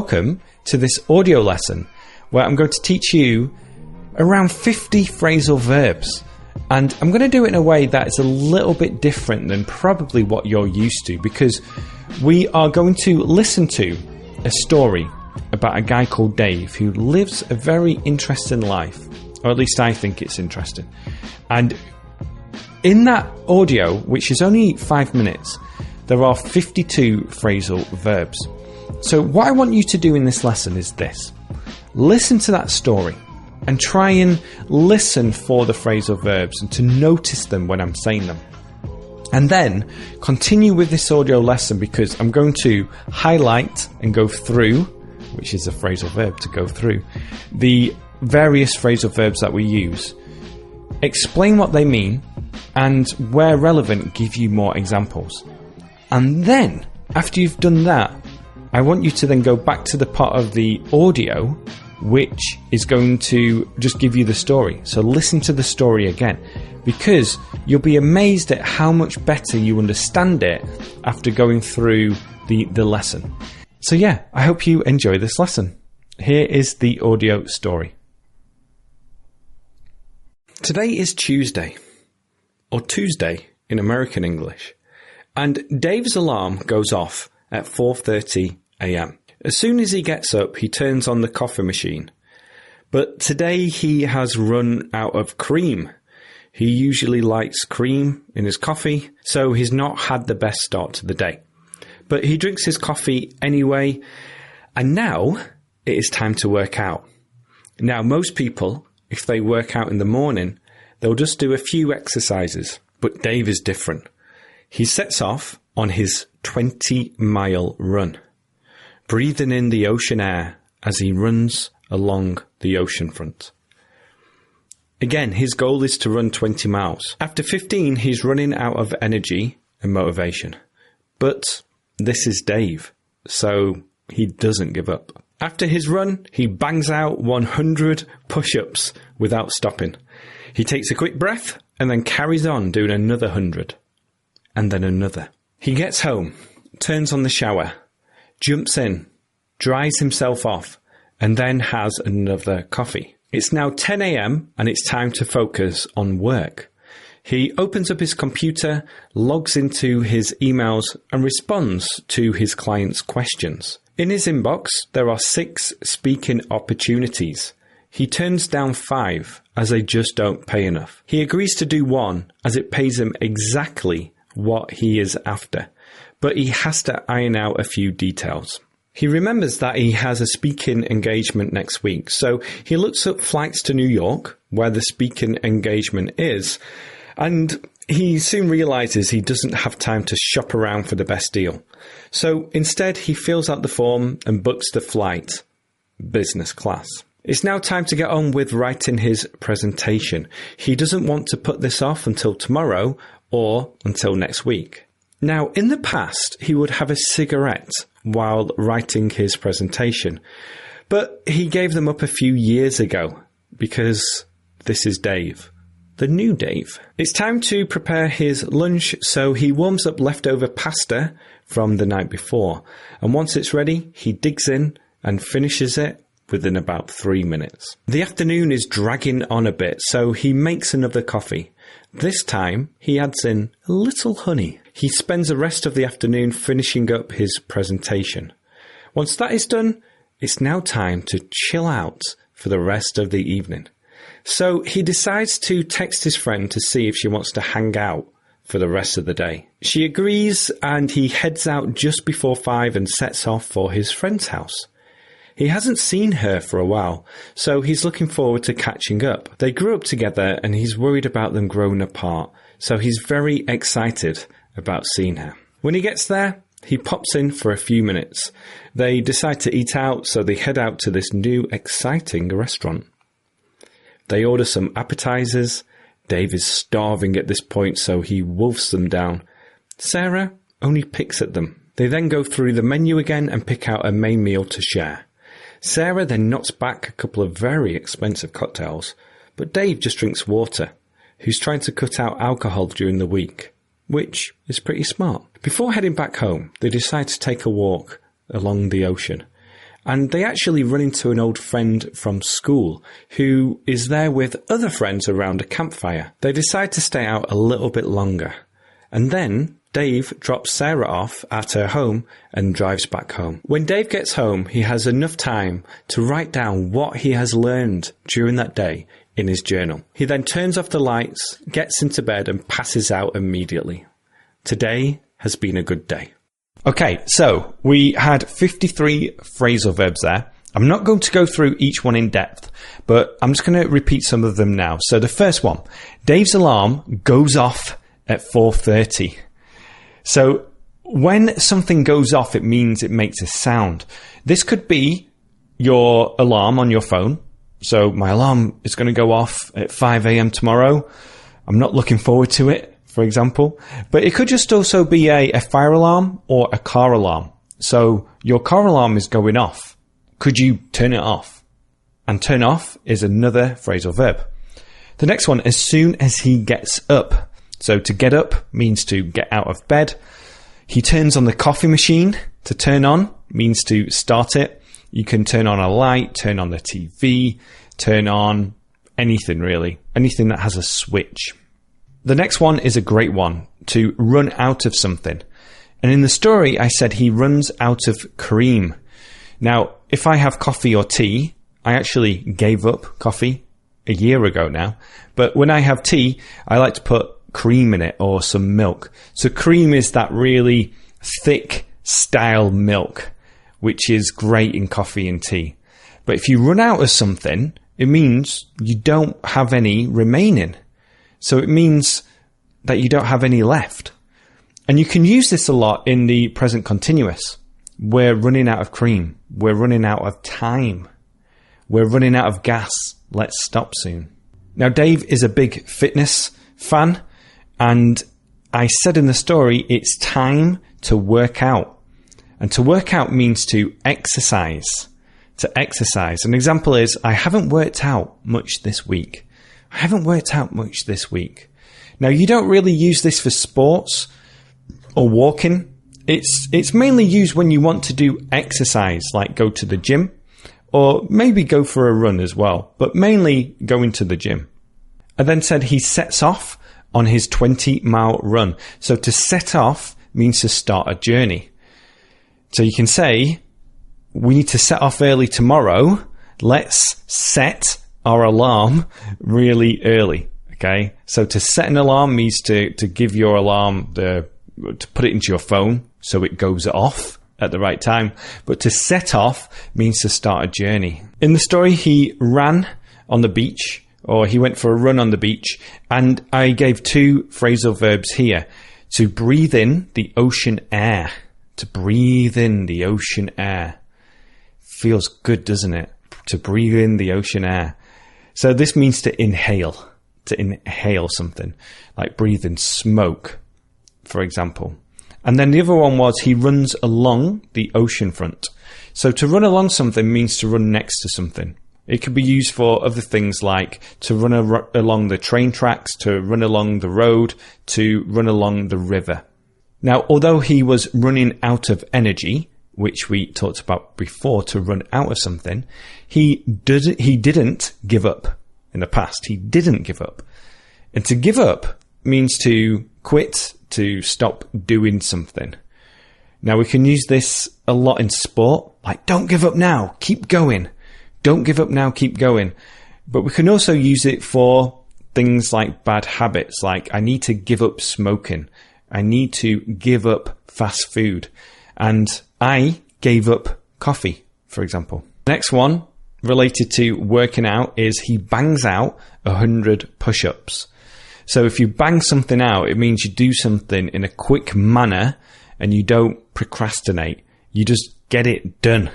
Welcome to this audio lesson where I'm going to teach you around 50 phrasal verbs, and I'm going to do it in a way that is a little bit different than probably what you're used to, because we are going to listen to a story about a guy called Dave who lives a very interesting life, or at least I think it's interesting. And in that audio, which is only 5 minutes, there are 52 phrasal verbs. So what I want you to do in this lesson is this: listen to that story and try and listen for the phrasal verbs and to notice them when I'm saying them. And then continue with this audio lesson, because I'm going to highlight and go through, which is a phrasal verb, to go through the various phrasal verbs that we use, explain what they mean, and where relevant, give you more examples. And then after you've done that, I want you to then go back to the part of the audio which is going to just give you the story. So listen to the story again, because you'll be amazed at how much better you understand it after going through the lesson. So yeah, I hope you enjoy this lesson. Here is the audio story. Today is Tuesday, or Tuesday in American English, and Dave's alarm goes off at 4:30 a.m. As soon as he gets up, he turns on the coffee machine. But today he has run out of cream. He usually likes cream in his coffee, so he's not had the best start to the day. But he drinks his coffee anyway, and now it is time to work out. Now, most people, if they work out in the morning, they'll just do a few exercises. But Dave is different. He sets off on his 20-mile run, breathing in the ocean air as he runs along the ocean front. Again, his goal is to run 20 miles. After 15, he's running out of energy and motivation. But this is Dave, so he doesn't give up. After his run, he bangs out 100 push-ups without stopping. He takes a quick breath and then carries on doing another 100. And then another. He gets home, turns on the shower, jumps in, dries himself off, and then has another coffee. It's now 10 a.m. and it's time to focus on work. He opens up his computer, logs into his emails, and responds to his clients' questions. In his inbox, there are 6 speaking opportunities. He turns down 5 as they just don't pay enough. He agrees to do 1 as it pays him exactly what he is after, but he has to iron out a few details. He remembers that he has a speaking engagement next week, so he looks up flights to New York, where the speaking engagement is, and he soon realizes he doesn't have time to shop around for the best deal. So instead, he fills out the form and books the flight, business class. It's now time to get on with writing his presentation. He doesn't want to put this off until tomorrow or until next week. Now, in the past, he would have a cigarette while writing his presentation, but he gave them up a few years ago because this is Dave, the new Dave. It's time to prepare his lunch, so he warms up leftover pasta from the night before, and once it's ready, he digs in and finishes it within about 3 minutes. The afternoon is dragging on a bit, so he makes another coffee. This time, he adds in a little honey. He spends the rest of the afternoon finishing up his presentation. Once that is done, it's now time to chill out for the rest of the evening. So he decides to text his friend to see if she wants to hang out for the rest of the day. She agrees, and he heads out just before 5 and sets off for his friend's house. He hasn't seen her for a while, so he's looking forward to catching up. They grew up together and he's worried about them growing apart, so he's very excited about seeing her. When he gets there, he pops in for a few minutes. They decide to eat out, so they head out to this new exciting restaurant. They order some appetizers. Dave is starving at this point, so he wolfs them down. Sarah only picks at them. They then go through the menu again and pick out a main meal to share. Sarah then knocks back a couple of very expensive cocktails, but Dave just drinks water, who's trying to cut out alcohol during the week, which is pretty smart. Before heading back home, they decide to take a walk along the ocean, and they actually run into an old friend from school who is there with other friends around a campfire. They decide to stay out a little bit longer, and then Dave drops Sarah off at her home and drives back home. When Dave gets home, he has enough time to write down what he has learned during that day in his journal. He then turns off the lights, gets into bed and passes out immediately. Today has been a good day. Okay, so we had 53 phrasal verbs there. I'm not going to go through each one in depth, but I'm just going to repeat some of them now. So the first one, Dave's alarm goes off at 4:30. So when something goes off, it means it makes a sound. This could be your alarm on your phone. So my alarm is going to go off at 5 a.m. tomorrow. I'm not looking forward to it, for example. But it could just also be a fire alarm or a car alarm. So your car alarm is going off. Could you turn it off? And turn off is another phrasal verb. The next one, as soon as he gets up. So to get up means to get out of bed. He turns on the coffee machine. To turn on means to start it. You can turn on a light, turn on the TV, turn on anything really. Anything that has a switch. The next one is a great one. To run out of something. And in the story, I said he runs out of cream. Now, if I have coffee or tea, I actually gave up coffee a year ago now. But when I have tea, I like to put cream in it or some milk. So cream is that really thick style milk, which is great in coffee and tea. But if you run out of something, it means you don't have any remaining. So it means that you don't have any left. And you can use this a lot in the present continuous. We're running out of cream. We're running out of time. We're running out of gas. Let's stop soon. Now, Dave is a big fitness fan. And I said in the story, it's time to work out. And to work out means to exercise. To exercise. An example is, I haven't worked out much this week. I haven't worked out much this week. Now, you don't really use this for sports or walking. It's mainly used when you want to do exercise, like go to the gym, or maybe go for a run as well, but mainly going to the gym. I then said he sets off on his 20-mile run. So to set off means to start a journey. So you can say, we need to set off early tomorrow. Let's set our alarm really early. Okay. So to set an alarm means to give your alarm to put it into your phone so it goes off at the right time. But to set off means to start a journey. In the story, he ran on the beach, or he went for a run on the beach, and I gave 2 phrasal verbs here. To breathe in the ocean air. To breathe in the ocean air. Feels good, doesn't it? To breathe in the ocean air. So this means to inhale something, like breathe in smoke, for example. And then the other one was he runs along the ocean front. So to run along something means to run next to something. It could be used for other things like to run along the train tracks, to run along the road, to run along the river. Now, although he was running out of energy, which we talked about before, to run out of something, he didn't give up in the past. He didn't give up. And to give up means to quit, to stop doing something. Now, we can use this a lot in sport, like don't give up now, keep going. Don't give up now, keep going. But we can also use it for things like bad habits, like I need to give up smoking. I need to give up fast food. And I gave up coffee, for example. Next one related to working out is he bangs out 100 push-ups. So if you bang something out, it means you do something in a quick manner and you don't procrastinate. You just get it done.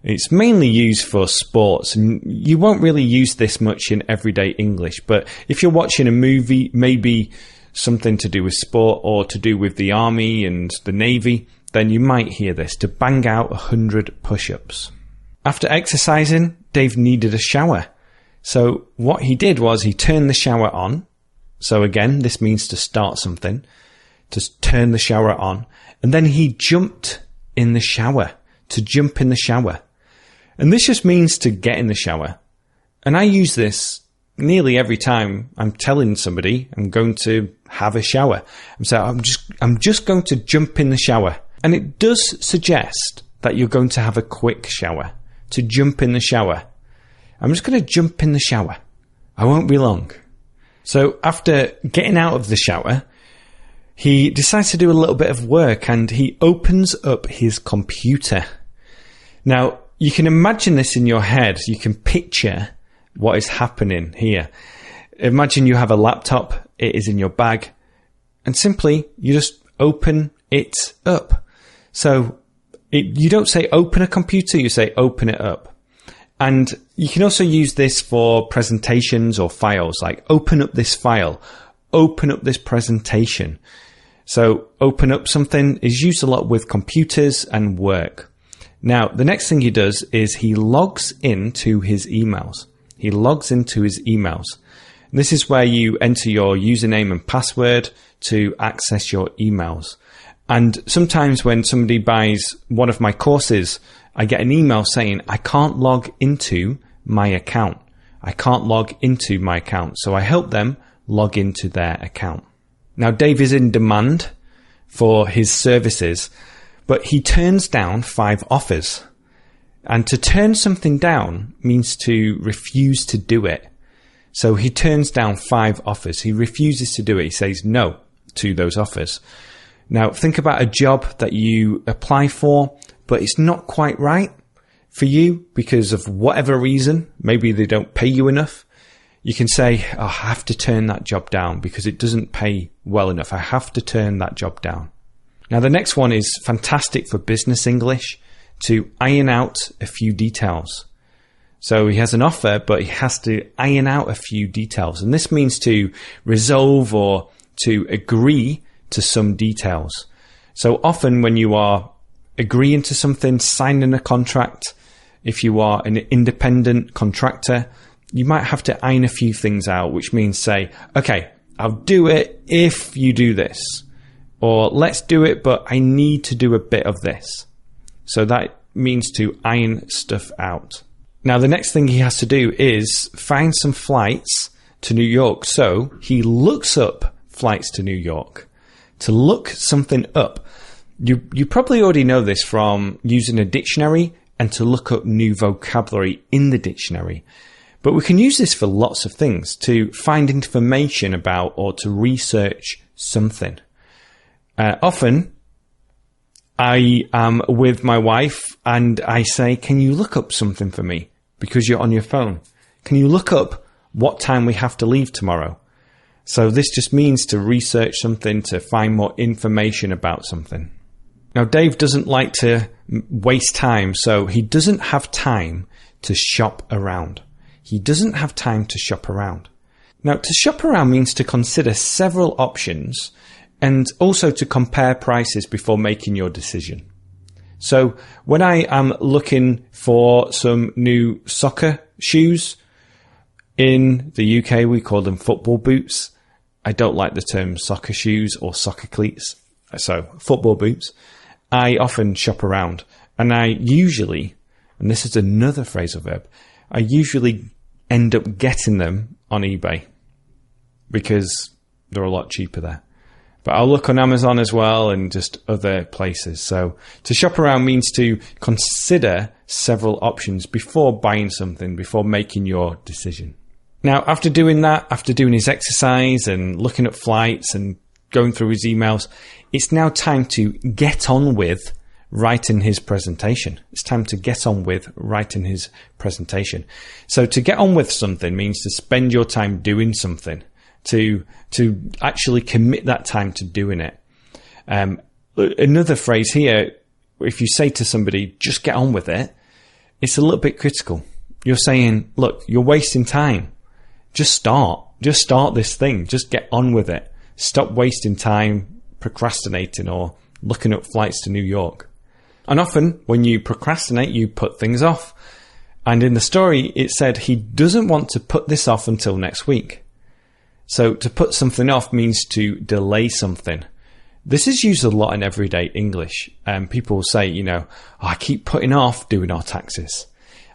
It's mainly used for sports, and you won't really use this much in everyday English. But if you're watching a movie, maybe something to do with sport or to do with the army and the navy, then you might hear this, to bang out 100 push-ups. After exercising, Dave needed a shower. So what he did was he turned the shower on. So again, this means to start something, to turn the shower on. And then he jumped in the shower, to jump in the shower. And this just means to get in the shower. And I use this nearly every time I'm telling somebody I'm going to have a shower. I'm just going to jump in the shower. And it does suggest that you're going to have a quick shower. To jump in the shower. I'm just going to jump in the shower. I won't be long. So after getting out of the shower, he decides to do a little bit of work and he opens up his computer. Now, you can imagine this in your head. You can picture what is happening here. Imagine you have a laptop. It is in your bag. And simply, you just open it up. So you don't say open a computer, you say open it up. And you can also use this for presentations or files, like open up this file, open up this presentation. So open up something is used a lot with computers and work. Now, the next thing he does is he logs into his emails. He logs into his emails. This is where you enter your username and password to access your emails. And sometimes when somebody buys one of my courses, I get an email saying, I can't log into my account. I can't log into my account. So I help them log into their account. Now, Dave is in demand for his services, but he turns down 5 offers. And to turn something down means to refuse to do it. So he turns down 5 offers. He refuses to do it. He says no to those offers. Now, think about a job that you apply for, but it's not quite right for you because of whatever reason. Maybe they don't pay you enough. You can say, oh, I have to turn that job down because it doesn't pay well enough. I have to turn that job down. Now, the next one is fantastic for business English, to iron out a few details. So he has an offer, but he has to iron out a few details. And this means to resolve or to agree to some details. So often when you are agreeing to something, signing a contract, if you are an independent contractor, you might have to iron a few things out, which means say, okay, I'll do it if you do this. Or let's do it, but I need to do a bit of this. So that means to iron stuff out. Now, the next thing he has to do is find some flights to New York. So he looks up flights to New York. To look something up, you probably already know this from using a dictionary and to look up new vocabulary in the dictionary. But we can use this for lots of things, to find information about or to research something. Often, I am with my wife and I say, can you look up something for me? Because you're on your phone. Can you look up what time we have to leave tomorrow? So this just means to research something, to find more information about something. Now, Dave doesn't like to waste time, so he doesn't have time to shop around. He doesn't have time to shop around. Now, to shop around means to consider several options and also to compare prices before making your decision. So when I am looking for some new soccer shoes, in the UK we call them football boots. I don't like the term soccer shoes or soccer cleats. So football boots. I often shop around and I usually, and this is another phrasal verb, I usually end up getting them on eBay because they're a lot cheaper there. But I'll look on Amazon as well and just other places. So to shop around means to consider several options before buying something, before making your decision. Now, after doing that, after doing his exercise and looking at flights and going through his emails, it's now time to get on with writing his presentation. It's time to get on with writing his presentation. So to get on with something means to spend your time doing something, to actually commit that time to doing it. Another phrase here, if you say to somebody, just get on with it, it's a little bit critical. You're saying, look, you're wasting time. Just start this thing. Just get on with it. Stop wasting time procrastinating or looking up flights to New York. And often when you procrastinate, you put things off. And in the story, it said he doesn't want to put this off until next week. So to put something off means to delay something. This is used a lot in everyday English. People say, I keep putting off doing our taxes.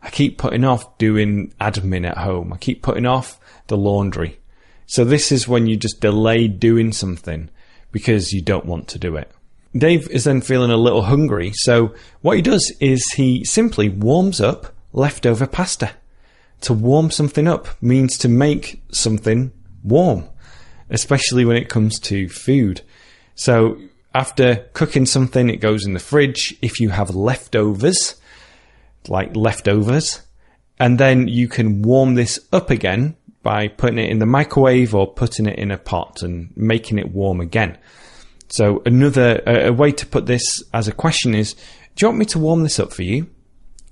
I keep putting off doing admin at home. I keep putting off the laundry. So this is when you just delay doing something because you don't want to do it. Dave is then feeling a little hungry, so what he does is he simply warms up leftover pasta. To warm something up means to make something warm, especially when it comes to food. So after cooking something, it goes in the fridge. If you have leftovers, and then you can warm this up again by putting it in the microwave or putting it in a pot and making it warm again. So a way to put this as a question is, do you want me to warm this up for you?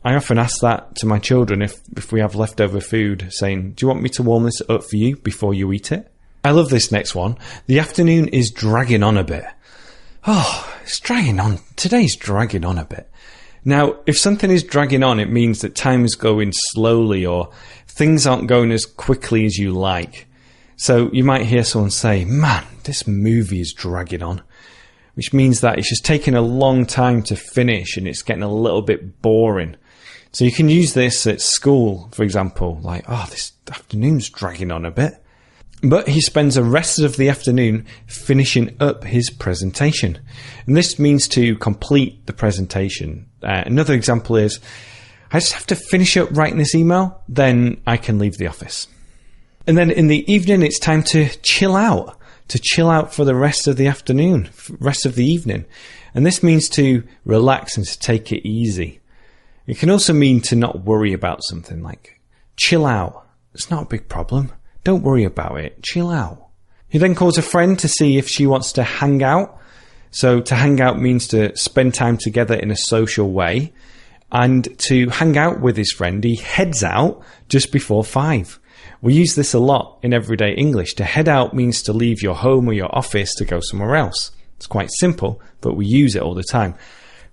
I often ask that to my children if we have leftover food, saying, do you want me to warm this up for you before you eat it? I love this next one. The afternoon is dragging on a bit. Oh, it's dragging on. Today's dragging on a bit. Now, if something is dragging on, it means that time is going slowly or things aren't going as quickly as you like. So you might hear someone say, man, this movie is dragging on, which means that it's just taking a long time to finish and it's getting a little bit boring. So you can use this at school, for example, like, oh, this afternoon's dragging on a bit. But he spends the rest of the afternoon finishing up his presentation. And this means to complete the presentation. Another example is, I just have to finish up writing this email, then I can leave the office. And then in the evening, it's time to chill out for the rest of the afternoon, rest of the evening. And this means to relax and to take it easy. It can also mean to not worry about something, like chill out. It's not a big problem. Don't worry about it. Chill out. He then calls a friend to see if she wants to hang out. So to hang out means to spend time together in a social way. And to hang out with his friend, he heads out just before 5. We use this a lot in everyday English. To head out means to leave your home or your office to go somewhere else. It's quite simple, but we use it all the time.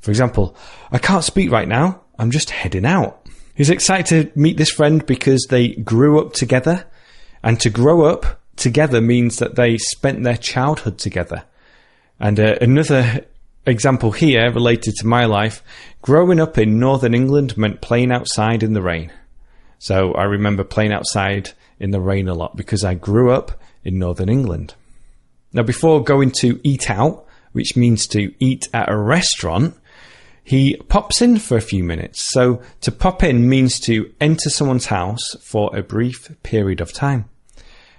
For example, I can't speak right now. I'm just heading out. He's excited to meet this friend because they grew up together. And to grow up together means that they spent their childhood together. And another example here related to my life, growing up in Northern England meant playing outside in the rain. So I remember playing outside in the rain a lot because I grew up in Northern England. Now, before going to eat out, which means to eat at a restaurant, he pops in for a few minutes. So to pop in means to enter someone's house for a brief period of time.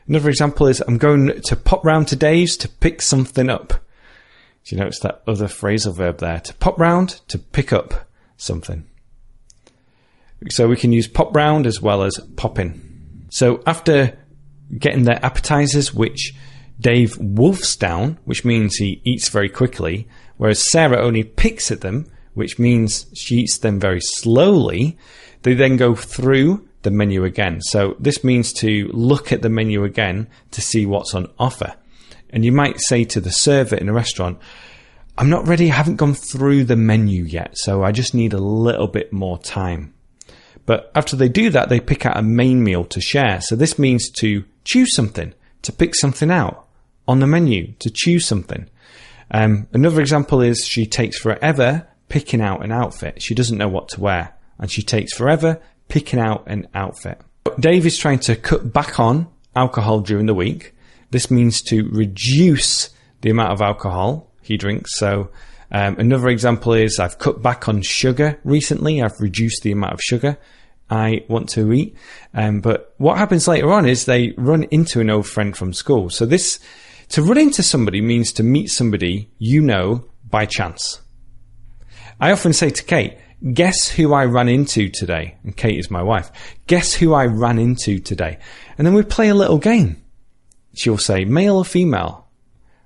Another example is, I'm going to pop round to Dave's to pick something up. Do you notice that other phrasal verb there? To pop round, to pick up something. So we can use pop round as well as pop in. So after getting their appetizers, which Dave wolfs down, which means he eats very quickly, whereas Sarah only picks at them, which means she eats them very slowly, they then go through the menu again. So this means to look at the menu again to see what's on offer. And you might say to the server in a restaurant, I'm not ready, I haven't gone through the menu yet, so I just need a little bit more time. But after they do that, they pick out a main meal to share. So this means to choose something, to pick something out on the menu, to choose something. Another example is, she takes forever picking out an outfit. She doesn't know what to wear, and she takes forever picking out an outfit. Dave is trying to cut back on alcohol during the week. This means to reduce the amount of alcohol he drinks. So another example is, I've cut back on sugar recently. I've reduced the amount of sugar I want to eat. But what happens later on is they run into an old friend from school. So this, to run into somebody means to meet somebody you know by chance. I often say to Kate, guess who I ran into today? And Kate is my wife. Guess who I ran into today? And then we play a little game. She'll say, male or female?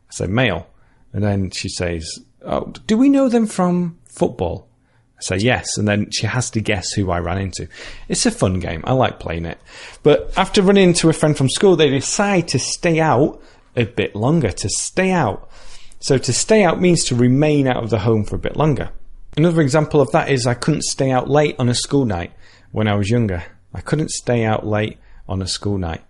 I say, male. And then she says, oh, do we know them from football? I say, yes. And then she has to guess who I ran into. It's a fun game. I like playing it. But after running into a friend from school, they decide to stay out a bit longer, to stay out. So to stay out means to remain out of the home for a bit longer. Another example of that is, I couldn't stay out late on a school night when I was younger. I couldn't stay out late on a school night.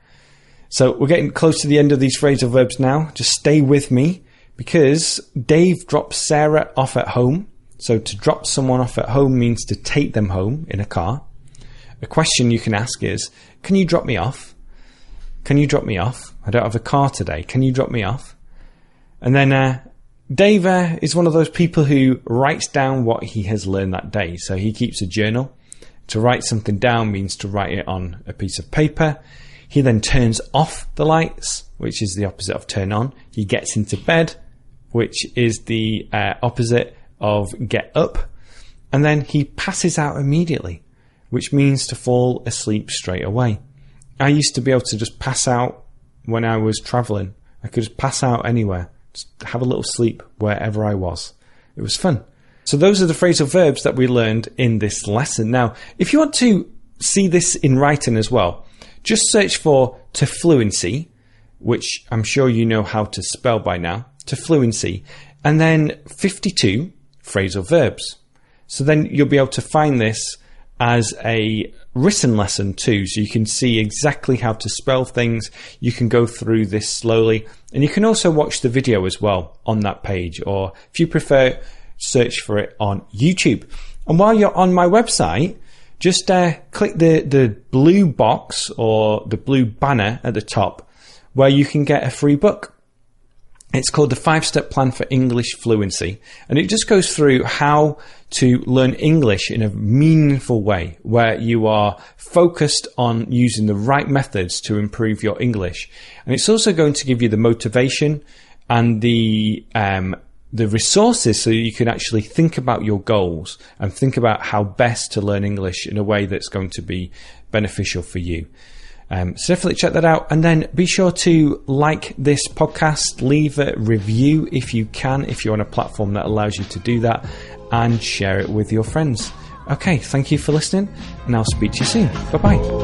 So we're getting close to the end of these phrasal verbs now. Just stay with me, because Dave drops Sarah off at home. So to drop someone off at home means to take them home in a car. a question you can ask is, can you drop me off? Can you drop me off? I don't have a car today. Can you drop me off? And then Dave is one of those people who writes down what he has learned that day. So he keeps a journal. To write something down means to write it on a piece of paper. He then turns off the lights, which is the opposite of turn on. He gets into bed, which is the opposite of get up. And then he passes out immediately, which means to fall asleep straight away. I used to be able to just pass out when I was traveling. I could just pass out anywhere, just have a little sleep wherever I was. It was fun. So those are the phrasal verbs that we learned in this lesson. Now, if you want to see this in writing as well, just search for to fluency, which I'm sure you know how to spell by now, to fluency, and then 52 phrasal verbs. So then you'll be able to find this as a written lesson too, so you can see exactly how to spell things. You can go through this slowly, and you can also watch the video as well on that page, or if you prefer, search for it on YouTube. And while you're on my website, just click the blue box or the blue banner at the top where you can get a free book. It's called the 5-Step Plan for English Fluency, and it just goes through how to learn English in a meaningful way, where you are focused on using the right methods to improve your English. And it's also going to give you the motivation and the resources so you can actually think about your goals and think about how best to learn English in a way that's going to be beneficial for you. So definitely check that out, and then be sure to like this podcast, leave a review if you can, if you're on a platform that allows you to do that, and share it with your friends. Okay, thank you for listening, and I'll speak to you soon. Bye-bye.